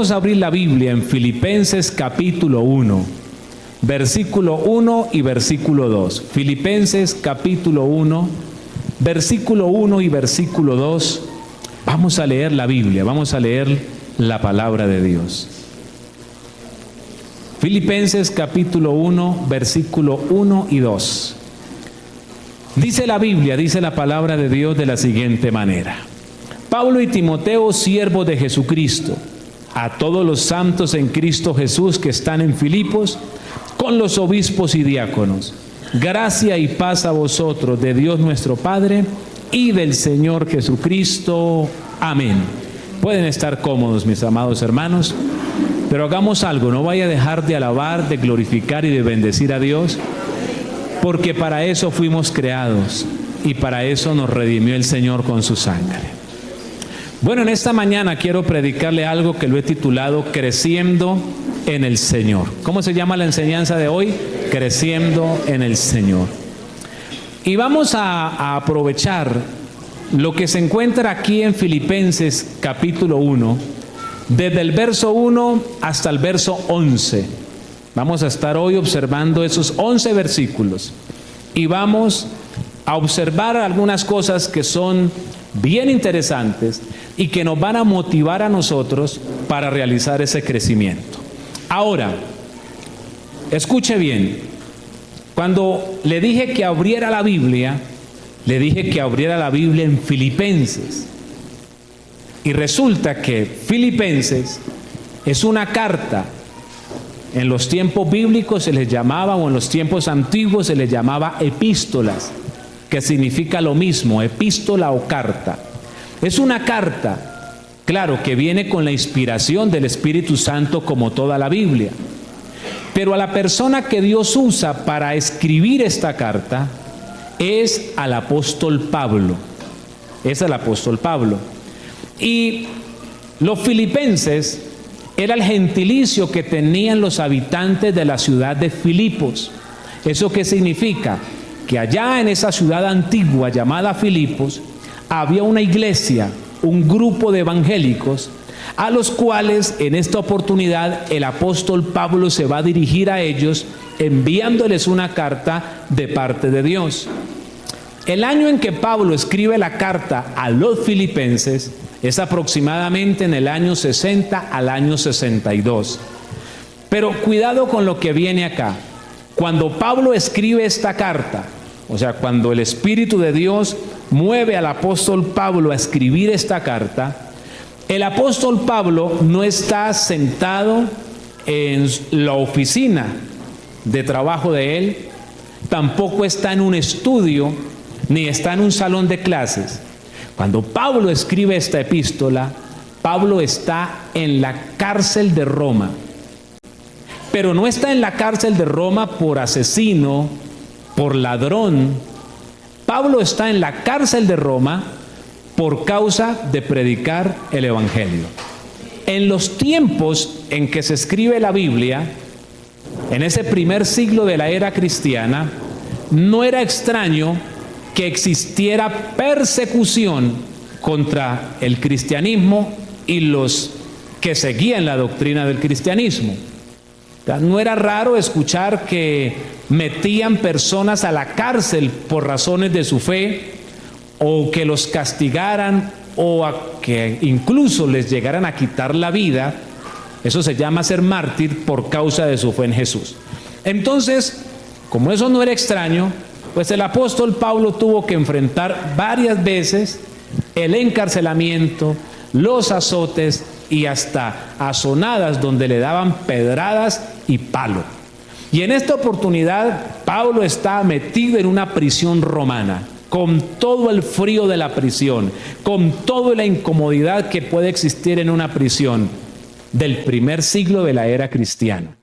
Vamos a abrir la Biblia en Filipenses capítulo 1, versículo 1 y versículo 2. Filipenses capítulo 1, versículo 1 y versículo 2. Vamos a leer la Biblia, vamos a leer la palabra de Dios. Filipenses capítulo 1, versículo 1 y 2. Dice la Biblia, dice la palabra de Dios de la siguiente manera: Pablo y Timoteo, siervos de Jesucristo, a todos los santos en Cristo Jesús que están en Filipos, con los obispos y diáconos, gracia y paz a vosotros de Dios nuestro Padre y del Señor Jesucristo. Amén. Pueden estar cómodos, mis amados hermanos, pero hagamos algo, no vaya a dejar de alabar, de glorificar y de bendecir a Dios, porque para eso fuimos creados y para eso nos redimió el Señor con su sangre. Bueno, en esta mañana quiero predicarle algo que lo he titulado Creciendo en el Señor. ¿Cómo se llama la enseñanza de hoy? Creciendo en el Señor. Y vamos a aprovechar lo que se encuentra aquí en Filipenses capítulo 1, desde el verso 1 hasta el verso 11. Vamos a estar hoy observando esos 11 versículos y vamos a observar algunas cosas que son bien interesantes y que nos van a motivar a nosotros para realizar ese crecimiento. Ahora, escuche bien, cuando le dije que abriera la Biblia, le dije que abriera la Biblia en Filipenses. Y resulta que Filipenses es una carta. En los tiempos bíblicos se les llamaba, o en los tiempos antiguos se les llamaba epístolas, que significa lo mismo, epístola o carta. Es una carta, claro, que viene con la inspiración del Espíritu Santo como toda la Biblia. Pero a la persona que Dios usa para escribir esta carta es al apóstol Pablo. Es el apóstol Pablo. Y los filipenses era el gentilicio que tenían los habitantes de la ciudad de Filipos. ¿Eso qué significa? Que allá en esa ciudad antigua llamada Filipos había una iglesia, un grupo de evangélicos, a los cuales en esta oportunidad el apóstol Pablo se va a dirigir a ellos enviándoles una carta de parte de Dios. El año en que Pablo escribe la carta a los filipenses es aproximadamente en el año 60 al año 62. Pero cuidado con lo que viene acá. Cuando Pablo escribe esta carta, o sea, cuando el Espíritu de Dios mueve al apóstol Pablo a escribir esta carta, el apóstol Pablo no está sentado en la oficina de trabajo de él, tampoco está en un estudio, ni está en un salón de clases. Cuando Pablo escribe esta epístola, Pablo está en la cárcel de Roma. Pero no está en la cárcel de Roma por asesino, por ladrón. Pablo está en la cárcel de Roma por causa de predicar el Evangelio. En los tiempos en que se escribe la Biblia, en ese primer siglo de la era cristiana, no era extraño que existiera persecución contra el cristianismo y los que seguían la doctrina del cristianismo. No era raro escuchar que metían personas a la cárcel por razones de su fe, o que los castigaran, o a que incluso les llegaran a quitar la vida. Eso se llama ser mártir por causa de su fe en Jesús. Entonces, como eso no era extraño, pues el apóstol Pablo tuvo que enfrentar varias veces el encarcelamiento, los azotes y hasta azonadas donde le daban pedradas y palo. Y en esta oportunidad Pablo está metido en una prisión romana, con todo el frío de la prisión, con toda la incomodidad que puede existir en una prisión del primer siglo de la era cristiana.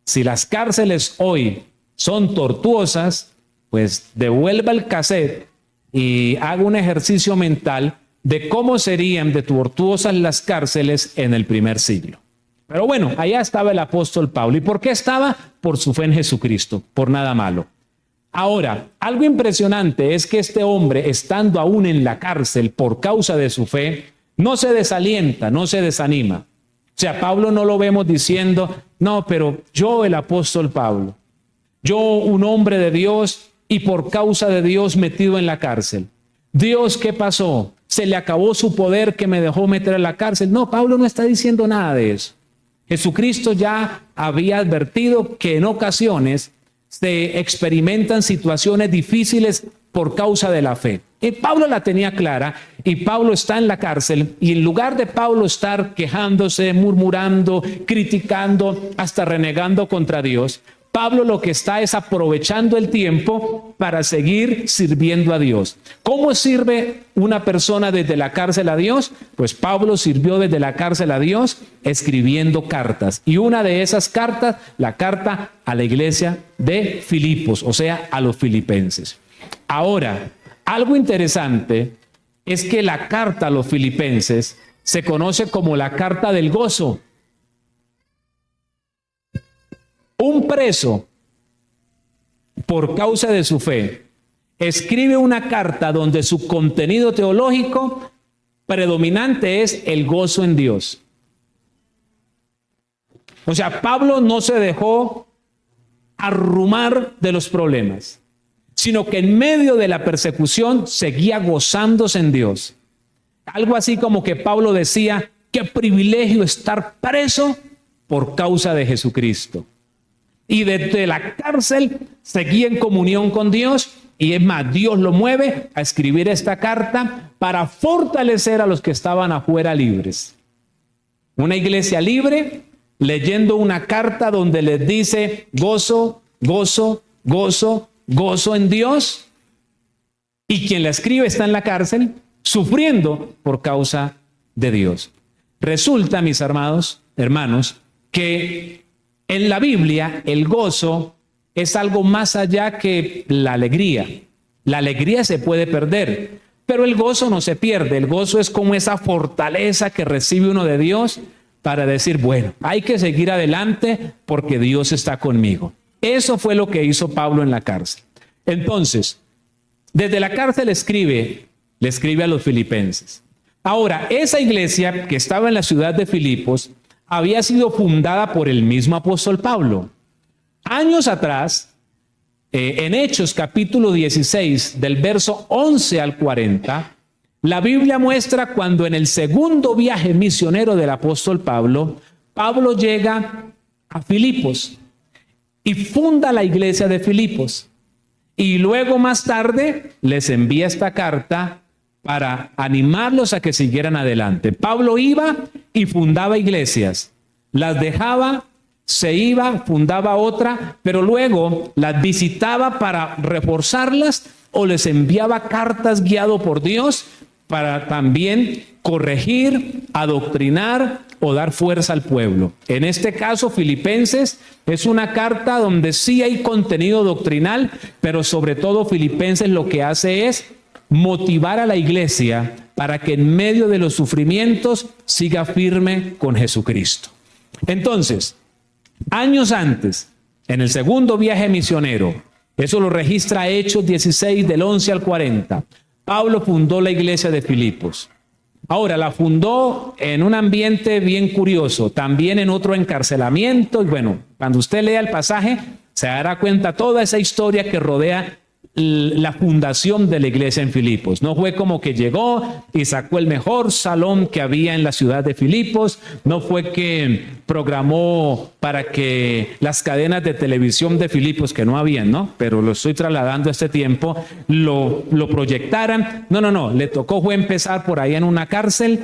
Si las cárceles hoy son tortuosas, pues devuelva el cassette y haga un ejercicio mental de cómo serían de tortuosas las cárceles en el primer siglo. Pero bueno, allá estaba el apóstol Pablo. ¿Y por qué estaba? Por su fe en Jesucristo, por nada malo. Ahora, algo impresionante es que este hombre, estando aún en la cárcel por causa de su fe, no se desalienta, no se desanima. O sea, Pablo no lo vemos diciendo, no, pero yo, el apóstol Pablo, yo, un hombre de Dios y por causa de Dios metido en la cárcel. Dios, ¿qué pasó? ¿Se le acabó su poder que me dejó meter en la cárcel? No, Pablo no está diciendo nada de eso. Jesucristo ya había advertido que en ocasiones se experimentan situaciones difíciles por causa de la fe. Y Pablo la tenía clara, y Pablo está en la cárcel, y en lugar de Pablo estar quejándose, murmurando, criticando, hasta renegando contra Dios, Pablo lo que está es aprovechando el tiempo para seguir sirviendo a Dios. ¿Cómo sirve una persona desde la cárcel a Dios? Pues Pablo sirvió desde la cárcel a Dios escribiendo cartas. Y una de esas cartas, la carta a la iglesia de Filipos, o sea, a los filipenses. Ahora, algo interesante es que la carta a los filipenses se conoce como la carta del gozo. Un preso, por causa de su fe, escribe una carta donde su contenido teológico predominante es el gozo en Dios. O sea, Pablo no se dejó arrumar de los problemas, sino que en medio de la persecución seguía gozándose en Dios. Algo así como que Pablo decía, qué privilegio estar preso por causa de Jesucristo. Y desde la cárcel seguía en comunión con Dios, y es más, Dios lo mueve a escribir esta carta para fortalecer a los que estaban afuera libres. Una iglesia libre leyendo una carta donde les dice gozo, gozo, gozo, gozo en Dios, y quien la escribe está en la cárcel sufriendo por causa de Dios. Resulta, mis hermanos, que en la Biblia el gozo es algo más allá que la alegría. La alegría se puede perder, pero el gozo no se pierde. El gozo es como esa fortaleza que recibe uno de Dios para decir, bueno, hay que seguir adelante porque Dios está conmigo. Eso fue lo que hizo Pablo en la cárcel. Entonces, desde la cárcel le escribe a los filipenses. Ahora, esa iglesia que estaba en la ciudad de Filipos había sido fundada por el mismo apóstol Pablo. Años atrás, en Hechos capítulo 16, del verso 11 al 40, la Biblia muestra cuando en el segundo viaje misionero del apóstol Pablo, Pablo llega a Filipos y funda la iglesia de Filipos. Y luego más tarde les envía esta carta para animarlos a que siguieran adelante. Pablo iba y fundaba iglesias, las dejaba, se iba, fundaba otra, pero luego las visitaba para reforzarlas o les enviaba cartas guiado por Dios para también corregir, adoctrinar o dar fuerza al pueblo. En este caso, Filipenses es una carta donde sí hay contenido doctrinal, pero sobre todo Filipenses lo que hace es motivar a la iglesia para que en medio de los sufrimientos siga firme con Jesucristo. Entonces, años antes, en el segundo viaje misionero, eso lo registra Hechos 16 del 11 al 40, Pablo fundó la iglesia de Filipos. Ahora, la fundó en un ambiente bien curioso, también en otro encarcelamiento, y bueno, cuando usted lea el pasaje, se dará cuenta toda esa historia que rodea la fundación de la iglesia en Filipos. No fue como que llegó y sacó el mejor salón que había en la ciudad de Filipos, no fue que programó para que las cadenas de televisión de Filipos, que no habían, ¿no? Pero lo estoy trasladando a este tiempo, lo proyectaran. No, le tocó fue empezar por ahí en una cárcel,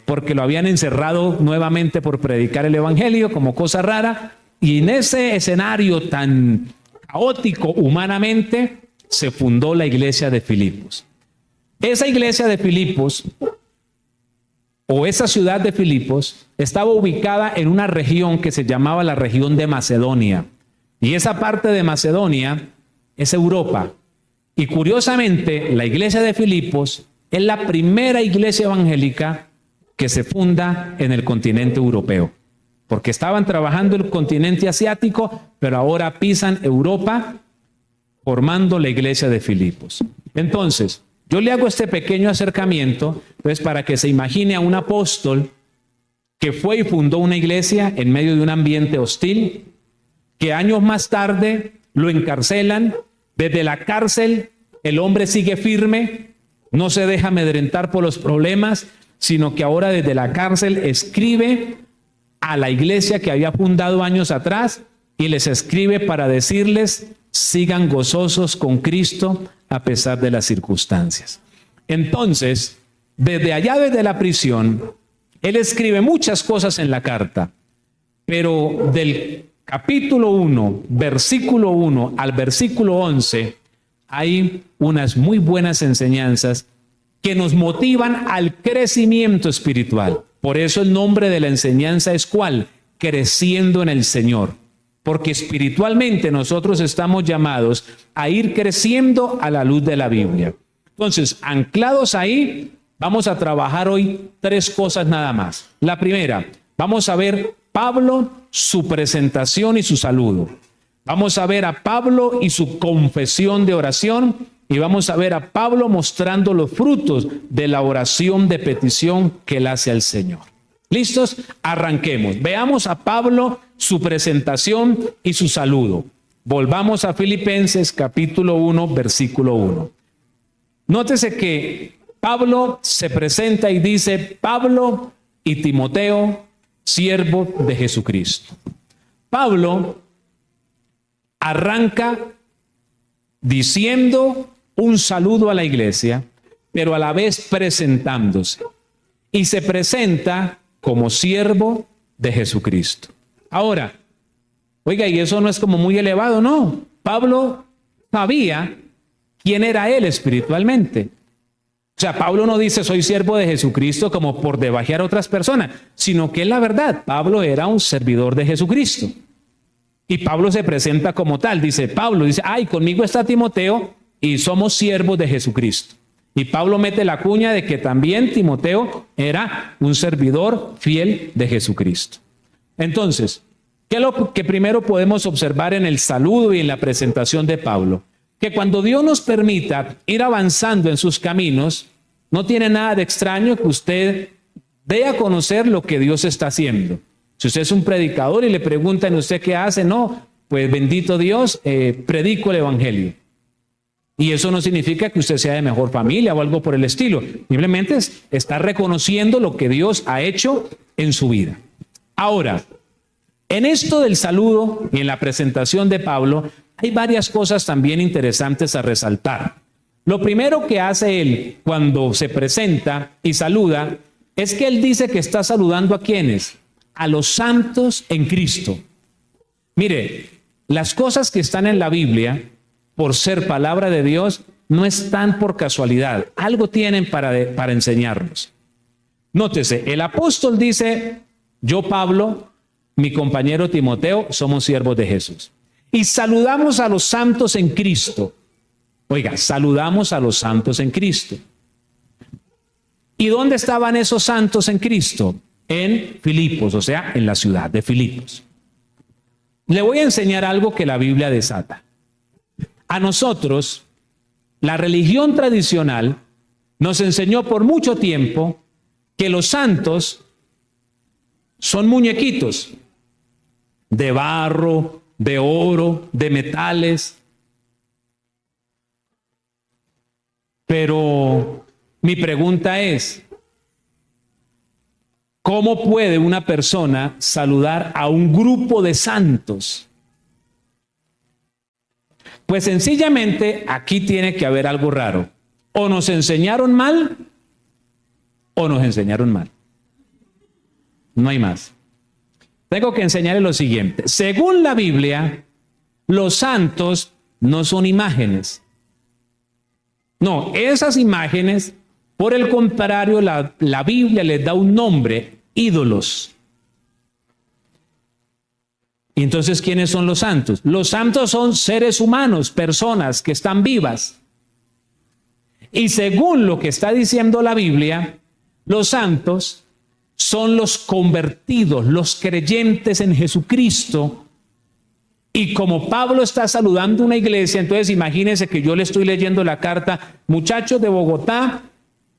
porque lo habían encerrado nuevamente por predicar el evangelio como cosa rara, y en ese escenario tan caótico humanamente, se fundó la iglesia de Filipos. Esa iglesia de Filipos, o esa ciudad de Filipos, estaba ubicada en una región que se llamaba la región de Macedonia. Y esa parte de Macedonia es Europa. Y curiosamente, la iglesia de Filipos es la primera iglesia evangélica que se funda en el continente europeo. Porque estaban trabajando el continente asiático, pero ahora pisan Europa formando la iglesia de Filipos. Entonces, yo le hago este pequeño acercamiento, pues para que se imagine a un apóstol que fue y fundó una iglesia en medio de un ambiente hostil, que años más tarde lo encarcelan. Desde la cárcel el hombre sigue firme, no se deja amedrentar por los problemas, sino que ahora desde la cárcel escribe a la iglesia que había fundado años atrás y les escribe para decirles: sigan gozosos con Cristo a pesar de las circunstancias. Entonces, desde allá, desde la prisión, él escribe muchas cosas en la carta, pero del capítulo 1, versículo 1 al versículo 11, hay unas muy buenas enseñanzas que nos motivan al crecimiento espiritual. Por eso el nombre de la enseñanza es ¿cuál? Creciendo en el Señor. Porque espiritualmente nosotros estamos llamados a ir creciendo a la luz de la Biblia. Entonces, anclados ahí, vamos a trabajar hoy 3 cosas nada más. La primera, vamos a ver Pablo, su presentación y su saludo. Vamos a ver a Pablo y su confesión de oración. Y vamos a ver a Pablo mostrando los frutos de la oración de petición que él hace al Señor. ¿Listos? Arranquemos. Veamos a Pablo, su presentación y su saludo. Volvamos a Filipenses capítulo 1, versículo 1. Nótese que Pablo se presenta y dice: Pablo y Timoteo, siervo de Jesucristo. Pablo arranca diciendo un saludo a la iglesia, pero a la vez presentándose. Y se presenta como siervo de Jesucristo. Ahora, oiga, y eso no es como muy elevado, no. Pablo sabía quién era él espiritualmente. O sea, Pablo no dice soy siervo de Jesucristo como por debajear a otras personas, sino que es la verdad. Pablo era un servidor de Jesucristo. Y Pablo se presenta como tal. Dice Pablo, dice, ay, conmigo está Timoteo y somos siervos de Jesucristo. Y Pablo mete la cuña de que también Timoteo era un servidor fiel de Jesucristo. Entonces, ¿qué es lo que primero podemos observar en el saludo y en la presentación de Pablo? Que cuando Dios nos permita ir avanzando en sus caminos, no tiene nada de extraño que usted dé a conocer lo que Dios está haciendo. Si usted es un predicador y le preguntan a usted qué hace, no, pues bendito Dios, predico el evangelio. Y eso no significa que usted sea de mejor familia o algo por el estilo. Simplemente está reconociendo lo que Dios ha hecho en su vida. Ahora, en esto del saludo y en la presentación de Pablo, hay varias cosas también interesantes a resaltar. Lo primero que hace él cuando se presenta y saluda es que él dice que está saludando ¿a quiénes? A los santos en Cristo. Mire, las cosas que están en la Biblia, por ser palabra de Dios, no están por casualidad. Algo tienen para enseñarnos. Nótese, el apóstol dice, yo Pablo, mi compañero Timoteo, somos siervos de Jesús. Y saludamos a los santos en Cristo. Oiga, saludamos a los santos en Cristo. ¿Y dónde estaban esos santos en Cristo? En Filipos, o sea, en la ciudad de Filipos. Le voy a enseñar algo que la Biblia desata. A nosotros, la religión tradicional nos enseñó por mucho tiempo que los santos son muñequitos de barro, de oro, de metales. Pero mi pregunta es, ¿cómo puede una persona saludar a un grupo de santos? Pues sencillamente aquí tiene que haber algo raro. O nos enseñaron mal, o nos enseñaron mal. No hay más. Tengo que enseñarle lo siguiente. Según la Biblia, los santos no son imágenes. No, esas imágenes, por el contrario, la Biblia les da un nombre, ídolos. Y entonces, ¿quiénes son los santos? Los santos son seres humanos, personas que están vivas. Y según lo que está diciendo la Biblia, los santos son los convertidos, los creyentes en Jesucristo. Y como Pablo está saludando una iglesia, entonces imagínense que yo le estoy leyendo la carta, muchachos de Bogotá,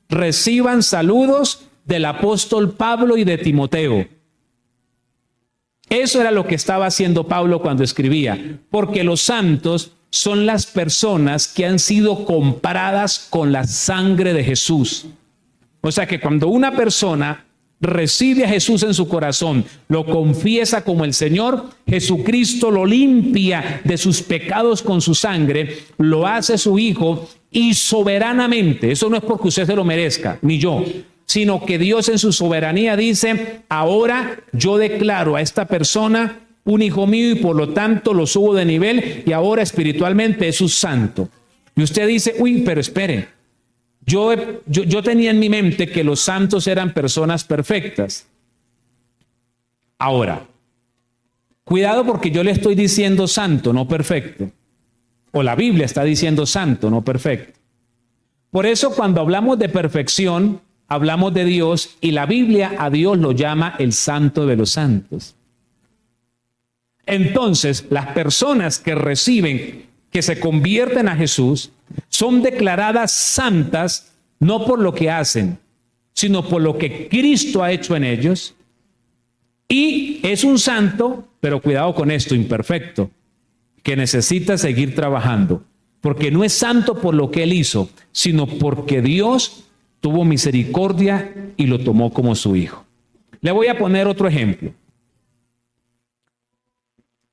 reciban saludos del apóstol Pablo y de Timoteo. Eso era lo que estaba haciendo Pablo cuando escribía, porque los santos son las personas que han sido compradas con la sangre de Jesús. O sea que cuando una persona recibe a Jesús en su corazón, lo confiesa como el Señor, Jesucristo lo limpia de sus pecados con su sangre, lo hace su hijo y soberanamente, eso no es porque usted se lo merezca, ni yo, sino que Dios en su soberanía dice, ahora yo declaro a esta persona un hijo mío y por lo tanto lo subo de nivel y ahora espiritualmente es un santo. Y usted dice, uy, pero espere, yo tenía en mi mente que los santos eran personas perfectas. Ahora, cuidado porque yo le estoy diciendo santo, no perfecto. O la Biblia está diciendo santo, no perfecto. Por eso cuando hablamos de perfección, hablamos de Dios y la Biblia a Dios lo llama el santo de los santos. Entonces, las personas que reciben, que se convierten a Jesús, son declaradas santas no por lo que hacen, sino por lo que Cristo ha hecho en ellos. Y es un santo, pero cuidado con esto, imperfecto, que necesita seguir trabajando, porque no es santo por lo que él hizo, sino porque Dios tuvo misericordia y lo tomó como su hijo. Le voy a poner otro ejemplo.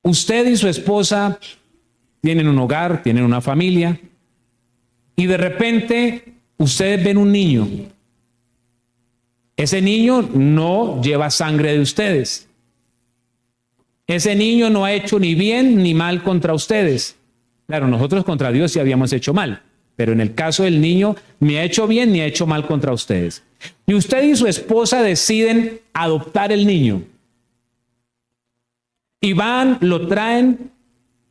Usted y su esposa tienen un hogar, tienen una familia, y de repente ustedes ven un niño. Ese niño no lleva sangre de ustedes. Ese niño no ha hecho ni bien ni mal contra ustedes. Claro, nosotros contra Dios sí habíamos hecho mal, pero en el caso del niño ni ha hecho bien ni ha hecho mal contra ustedes. Y usted y su esposa deciden adoptar el niño. Y van, lo traen,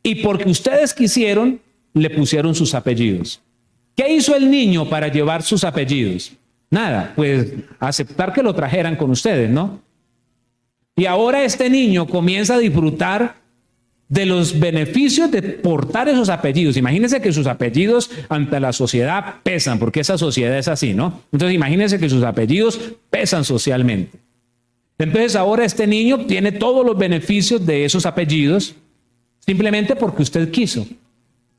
y porque ustedes quisieron, le pusieron sus apellidos. ¿Qué hizo el niño para llevar sus apellidos? Nada, pues aceptar que lo trajeran con ustedes, ¿no? Y ahora este niño comienza a disfrutar de los beneficios de portar esos apellidos. Imagínense que sus apellidos ante la sociedad pesan, porque esa sociedad es así, ¿no? Entonces imagínense que sus apellidos pesan socialmente. Entonces ahora este niño tiene todos los beneficios de esos apellidos simplemente porque usted quiso,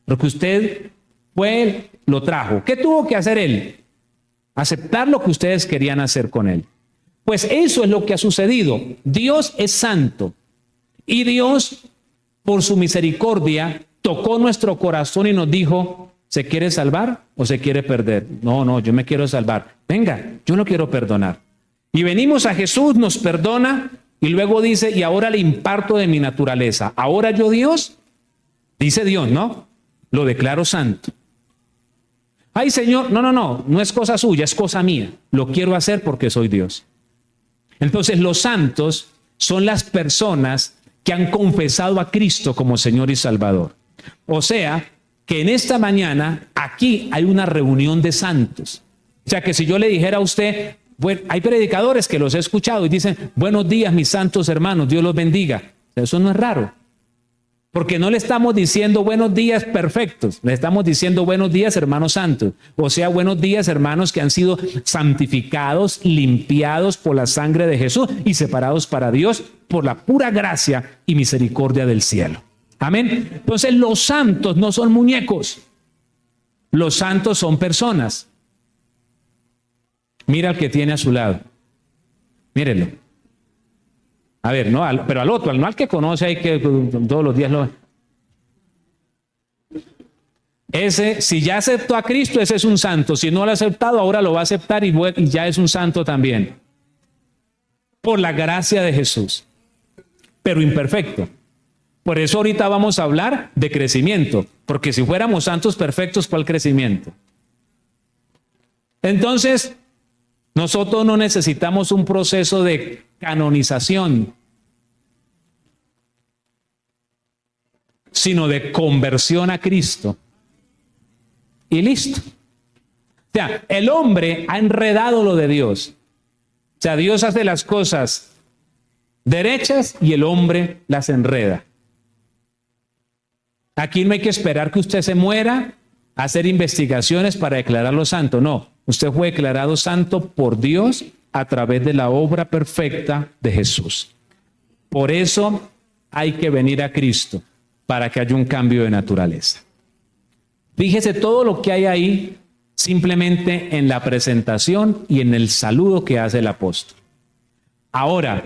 porque usted fue, lo trajo. ¿Qué tuvo que hacer él? Aceptar lo que ustedes querían hacer con él. Pues eso es lo que ha sucedido. Dios es santo y Dios, por su misericordia, tocó nuestro corazón y nos dijo, ¿se quiere salvar o se quiere perder? No, yo me quiero salvar. Venga, yo lo quiero perdonar. Y venimos a Jesús, nos perdona y luego dice, y ahora le imparto de mi naturaleza. Ahora yo Dios, dice Dios, ¿no? Lo declaro santo. Ay, Señor, no es cosa suya, es cosa mía. Lo quiero hacer porque soy Dios. Entonces los santos son las personas que han confesado a Cristo como Señor y Salvador. O sea, que en esta mañana aquí hay una reunión de santos. O sea, que si yo le dijera a usted, bueno, hay predicadores que los he escuchado y dicen, buenos días mis santos hermanos, Dios los bendiga. Eso no es raro. Porque no le estamos diciendo buenos días perfectos, le estamos diciendo buenos días hermanos santos. O sea, buenos días hermanos que han sido santificados, limpiados por la sangre de Jesús y separados para Dios por la pura gracia y misericordia del cielo. Amén. Entonces los santos no son muñecos, los santos son personas. Mira al que tiene a su lado, mírenlo. A ver, no, pero al otro, no al que conoce ahí que todos los días lo... Ese, si ya aceptó a Cristo, ese es un santo. Si no lo ha aceptado, ahora lo va a aceptar y ya es un santo también. Por la gracia de Jesús. Pero imperfecto. Por eso ahorita vamos a hablar de crecimiento. Porque si fuéramos santos perfectos, ¿cuál crecimiento? Entonces, nosotros no necesitamos un proceso de canonización, sino de conversión a Cristo. Y listo. O sea, el hombre ha enredado lo de Dios. O sea, Dios hace las cosas derechas y el hombre las enreda. Aquí no hay que esperar que usted se muera, hacer investigaciones para declararlo santo. No, usted fue declarado santo por Dios a través de la obra perfecta de Jesús. Por eso hay que venir a Cristo, para que haya un cambio de naturaleza. Fíjese todo lo que hay ahí simplemente en la presentación y en el saludo que hace el apóstol. Ahora,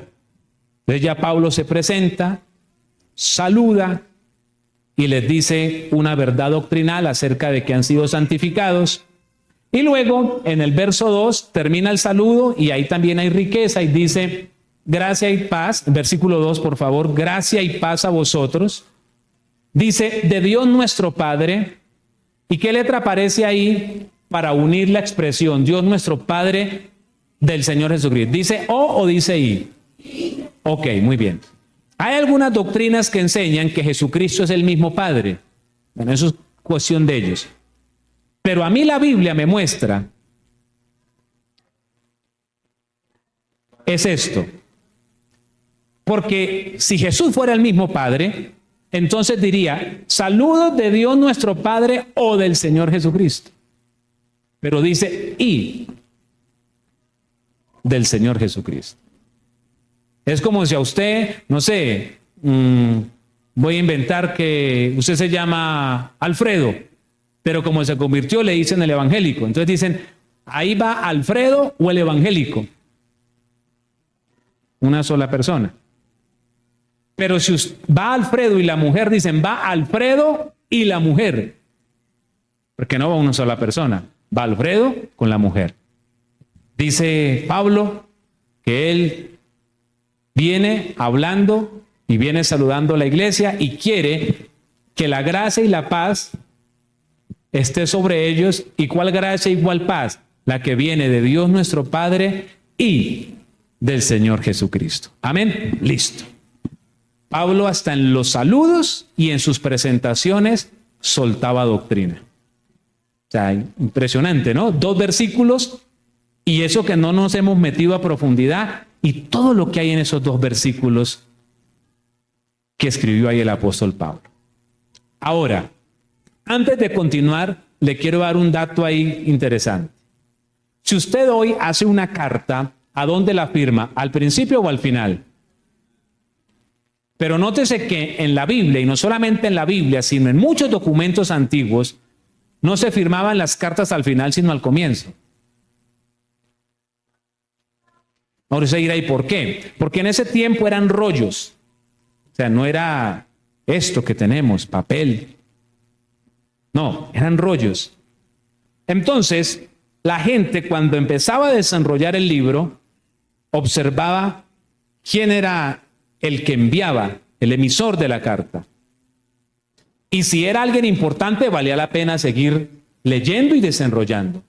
entonces ya Pablo se presenta, saluda y les dice una verdad doctrinal acerca de que han sido santificados. Y luego en el verso 2 termina el saludo y ahí también hay riqueza y dice gracia y paz. Versículo 2, por favor, gracia y paz a vosotros. Dice de Dios nuestro Padre. ¿Y qué letra aparece ahí para unir la expresión Dios nuestro Padre del Señor Jesucristo? ¿Dice O dice I? Ok, muy bien. Hay algunas doctrinas que enseñan que Jesucristo es el mismo Padre. Bueno, eso es cuestión de ellos. Pero a mí la Biblia me muestra es esto. Porque si Jesús fuera el mismo Padre, entonces diría, saludos de Dios nuestro Padre o del Señor Jesucristo. Pero dice, y del Señor Jesucristo. Es como si a usted, no sé, voy a inventar que usted se llama Alfredo, pero como se convirtió le dicen el evangélico. Entonces dicen, ahí va Alfredo o el evangélico. Una sola persona. Pero si va Alfredo y la mujer, dicen, va Alfredo y la mujer. Porque no va una sola persona. Va Alfredo con la mujer. Dice Pablo que él viene hablando y viene saludando a la iglesia y quiere que la gracia y la paz esté sobre ellos. ¿Y cuál gracia y cuál paz? La que viene de Dios nuestro Padre y del Señor Jesucristo. Amén. Listo. Pablo hasta en los saludos y en sus presentaciones soltaba doctrina. O sea, impresionante, ¿no? 2 versículos y eso que no nos hemos metido a profundidad y todo lo que hay en esos 2 versículos que escribió ahí el apóstol Pablo. Ahora, antes de continuar, le quiero dar un dato ahí interesante. Si usted hoy hace una carta, ¿a dónde la firma? ¿Al principio o al final? Pero nótese que en la Biblia, y no solamente en la Biblia, sino en muchos documentos antiguos, no se firmaban las cartas al final, sino al comienzo. Ahora usted dirá, ¿y por qué? Porque en ese tiempo eran rollos. O sea, no era esto que tenemos, papel. No, eran rollos. Entonces, la gente cuando empezaba a desenrollar el libro, observaba quién era el que enviaba, el emisor de la carta. Y si era alguien importante, valía la pena seguir leyendo y desenrollando.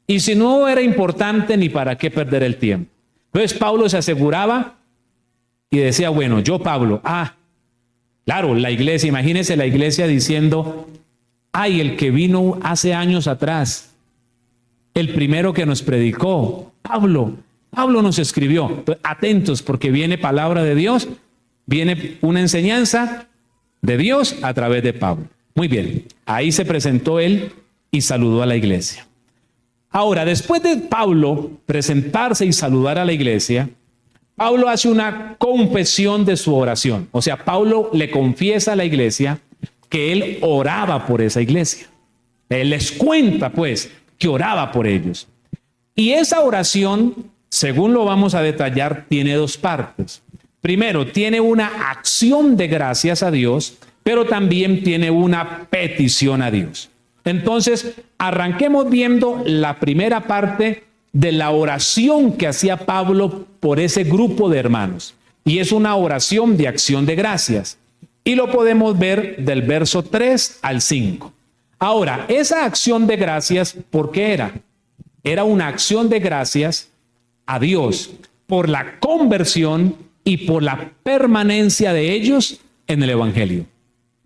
Y si no era importante, ni para qué perder el tiempo. Entonces Pablo se aseguraba y decía, bueno, yo Pablo, claro, la iglesia, imagínense la iglesia diciendo, ay, el que vino hace años atrás, el primero que nos predicó, Pablo nos escribió. Entonces, atentos porque viene palabra de Dios, viene una enseñanza de Dios a través de Pablo. Muy bien, ahí se presentó él y saludó a la iglesia. Ahora, después de Pablo presentarse y saludar a la iglesia, Pablo hace una confesión de su oración. O sea, Pablo le confiesa a la iglesia que él oraba por esa iglesia. Él les cuenta, pues, que oraba por ellos. Y esa oración, según lo vamos a detallar, tiene 2 partes. Primero, tiene una acción de gracias a Dios, pero también tiene una petición a Dios. Entonces, arranquemos viendo la primera parte de la oración que hacía Pablo por ese grupo de hermanos. Y es una oración de acción de gracias. Y lo podemos ver del verso 3 al 5. Ahora, esa acción de gracias, ¿por qué era? Era una acción de gracias a Dios por la conversión y por la permanencia de ellos en el Evangelio.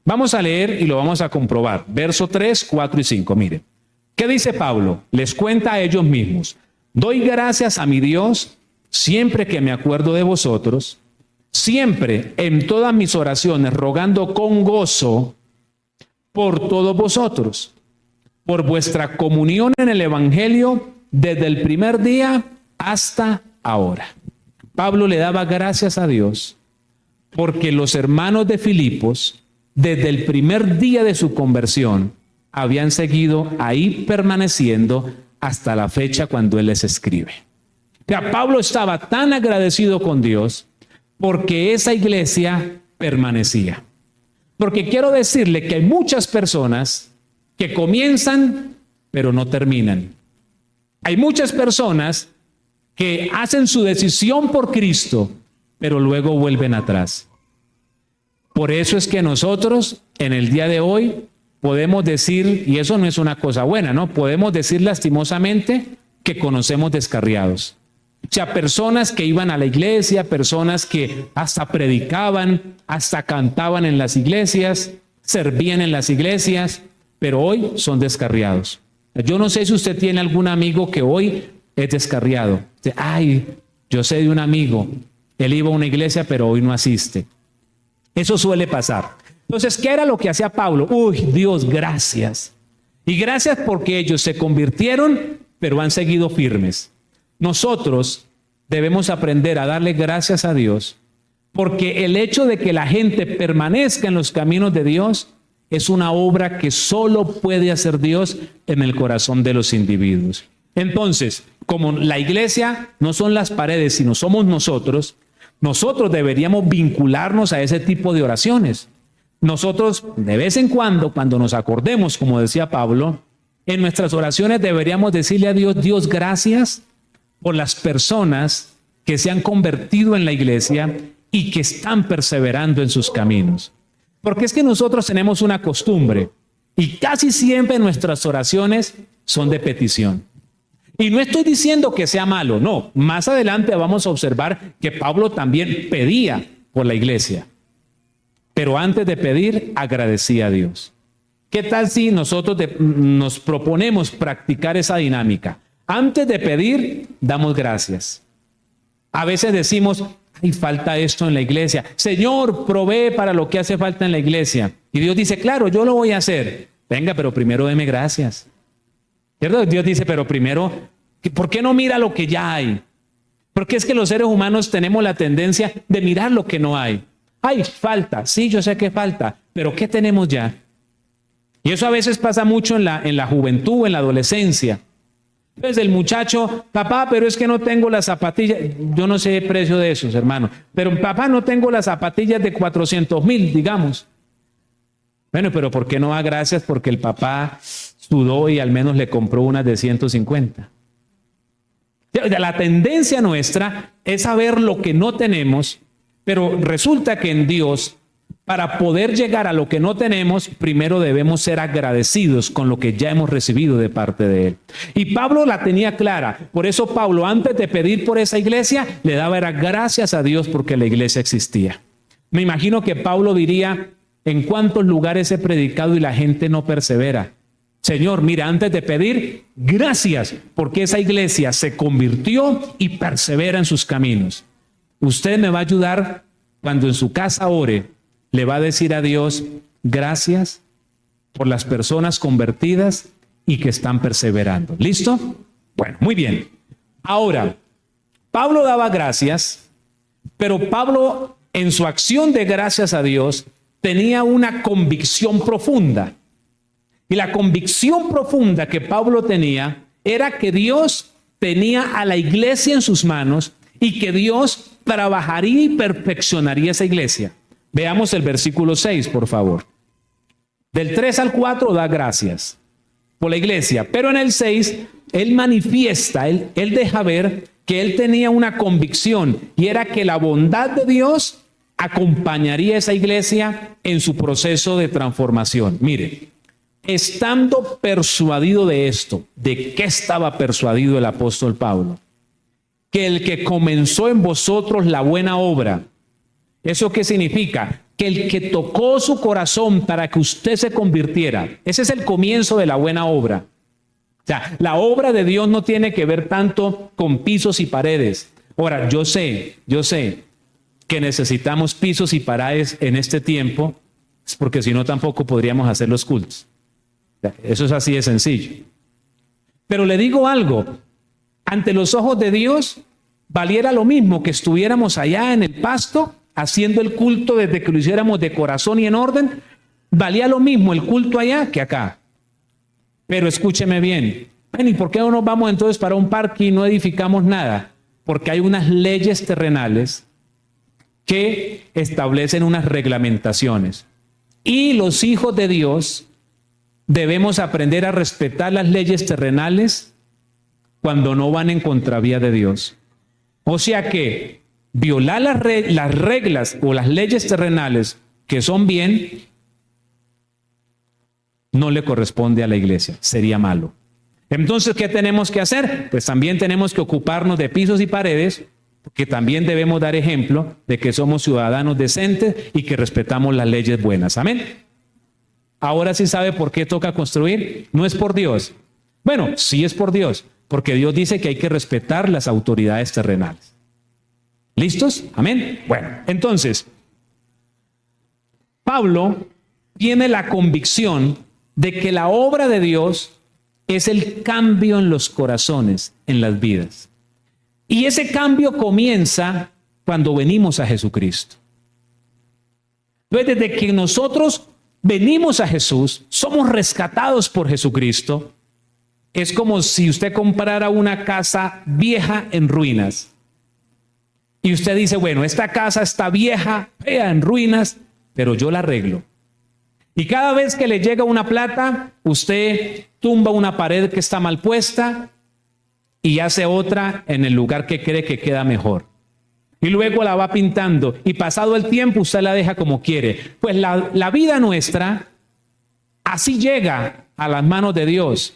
Vamos a leer y lo vamos a comprobar. Verso 3, 4 y 5. Miren, ¿qué dice Pablo? Les cuenta a ellos mismos. Doy gracias a mi Dios siempre que me acuerdo de vosotros, siempre en todas mis oraciones, rogando con gozo por todos vosotros, por vuestra comunión en el Evangelio desde el primer día hasta ahora. Pablo le daba gracias a Dios porque los hermanos de Filipos, desde el primer día de su conversión, habían seguido ahí permaneciendo hasta la fecha cuando él les escribe. O sea, Pablo estaba tan agradecido con Dios porque esa iglesia permanecía. Porque quiero decirle que hay muchas personas que comienzan pero no terminan. Hay muchas personas que hacen su decisión por Cristo, pero luego vuelven atrás. Por eso es que nosotros en el día de hoy podemos decir, y eso no es una cosa buena, ¿no? Podemos decir lastimosamente que conocemos descarriados. O sea, personas que iban a la iglesia, personas que hasta predicaban, hasta cantaban en las iglesias, servían en las iglesias, pero hoy son descarriados. Yo no sé si usted tiene algún amigo que hoy es descarriado. Ay, yo sé de un amigo, él iba a una iglesia, pero hoy no asiste. Eso suele pasar. Entonces, ¿qué era lo que hacía Pablo? Uy, Dios, gracias. Y gracias porque ellos se convirtieron, pero han seguido firmes. Nosotros debemos aprender a darle gracias a Dios, porque el hecho de que la gente permanezca en los caminos de Dios es una obra que solo puede hacer Dios en el corazón de los individuos. Entonces, como la iglesia no son las paredes, sino somos nosotros deberíamos vincularnos a ese tipo de oraciones. Nosotros, de vez en cuando nos acordemos, como decía Pablo, en nuestras oraciones deberíamos decirle a Dios, Dios, gracias por las personas que se han convertido en la iglesia y que están perseverando en sus caminos. Porque es que nosotros tenemos una costumbre y casi siempre nuestras oraciones son de petición. Y no estoy diciendo que sea malo, no. Más adelante vamos a observar que Pablo también pedía por la iglesia. Pero antes de pedir, agradecía a Dios. ¿Qué tal si nosotros nos proponemos practicar esa dinámica? Antes de pedir, damos gracias. A veces decimos, ay, falta esto en la iglesia. Señor, provee para lo que hace falta en la iglesia. Y Dios dice, claro, yo lo voy a hacer. Venga, pero primero deme gracias. ¿Cierto? Dios dice, pero primero, ¿por qué no mira lo que ya hay? Porque es que los seres humanos tenemos la tendencia de mirar lo que no hay. Ay, falta. Sí, yo sé que falta, pero ¿qué tenemos ya? Y eso a veces pasa mucho en la juventud, en la adolescencia. Entonces el muchacho, papá, pero es que no tengo las zapatillas. Yo no sé el precio de esos, hermano. Pero papá, no tengo las zapatillas de 400,000, digamos. Bueno, pero ¿por qué no da gracias? Porque el papá sudó y al menos le compró unas de 150. La tendencia nuestra es saber lo que no tenemos, pero resulta que en Dios, para poder llegar a lo que no tenemos, primero debemos ser agradecidos con lo que ya hemos recibido de parte de Él. Y Pablo la tenía clara. Por eso Pablo, antes de pedir por esa iglesia, le daba gracias a Dios porque la iglesia existía. Me imagino que Pablo diría, ¿en cuántos lugares he predicado y la gente no persevera? Señor, mira, antes de pedir, gracias porque esa iglesia se convirtió y persevera en sus caminos. Usted me va a ayudar cuando en su casa ore. Le va a decir a Dios, gracias por las personas convertidas y que están perseverando. ¿Listo? Bueno, muy bien. Ahora, Pablo daba gracias, pero Pablo en su acción de gracias a Dios tenía una convicción profunda. Y la convicción profunda que Pablo tenía era que Dios tenía a la iglesia en sus manos y que Dios trabajaría y perfeccionaría esa iglesia. Veamos el versículo 6, por favor. Del 3 al 4 da gracias por la iglesia, pero en el 6 él manifiesta, él deja ver que él tenía una convicción y era que la bondad de Dios acompañaría a esa iglesia en su proceso de transformación. Mire, estando persuadido de esto, ¿de qué estaba persuadido el apóstol Pablo? Que el que comenzó en vosotros la buena obra. ¿Eso qué significa? Que el que tocó su corazón para que usted se convirtiera, ese es el comienzo de la buena obra. O sea, la obra de Dios no tiene que ver tanto con pisos y paredes. Ahora, yo sé que necesitamos pisos y paredes en este tiempo, porque si no tampoco podríamos hacer los cultos. O sea, eso es así de sencillo. Pero le digo algo, ante los ojos de Dios, valiera lo mismo que estuviéramos allá en el pasto haciendo el culto desde que lo hiciéramos de corazón y en orden, valía lo mismo el culto allá que acá. Pero escúcheme bien, ¿y por qué no nos vamos entonces para un parque y no edificamos nada? Porque hay unas leyes terrenales que establecen unas reglamentaciones. Y los hijos de Dios debemos aprender a respetar las leyes terrenales cuando no van en contravía de Dios. O sea que violar las reglas o las leyes terrenales que son bien, no le corresponde a la iglesia, sería malo. Entonces, ¿qué tenemos que hacer? Pues también tenemos que ocuparnos de pisos y paredes, porque también debemos dar ejemplo de que somos ciudadanos decentes y que respetamos las leyes buenas. Amén. Ahora sí sabe por qué toca construir. No es por Dios. Bueno, sí es por Dios, porque Dios dice que hay que respetar las autoridades terrenales. ¿Listos? Amén. Bueno, entonces, Pablo tiene la convicción de que la obra de Dios es el cambio en los corazones, en las vidas. Y ese cambio comienza cuando venimos a Jesucristo. Entonces, desde que nosotros venimos a Jesús, somos rescatados por Jesucristo, es como si usted comprara una casa vieja en ruinas. Y usted dice, bueno, esta casa está vieja, fea, en ruinas, pero yo la arreglo. Y cada vez que le llega una plata, usted tumba una pared que está mal puesta y hace otra en el lugar que cree que queda mejor. Y luego la va pintando y pasado el tiempo usted la deja como quiere. Pues la vida nuestra así llega a las manos de Dios,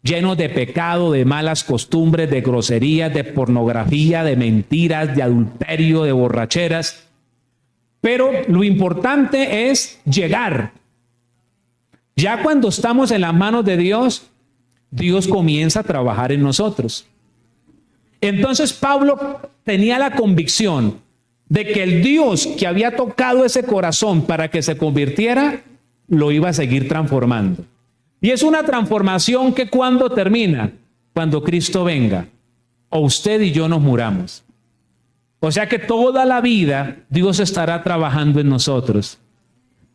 lleno de pecado, de malas costumbres, de groserías, de pornografía, de mentiras, de adulterio, de borracheras. Pero lo importante es llegar. Ya cuando estamos en las manos de Dios, Dios comienza a trabajar en nosotros. Entonces Pablo tenía la convicción de que el Dios que había tocado ese corazón para que se convirtiera, lo iba a seguir transformando. Y es una transformación que cuando termina, cuando Cristo venga, o usted y yo nos muramos. O sea que toda la vida Dios estará trabajando en nosotros.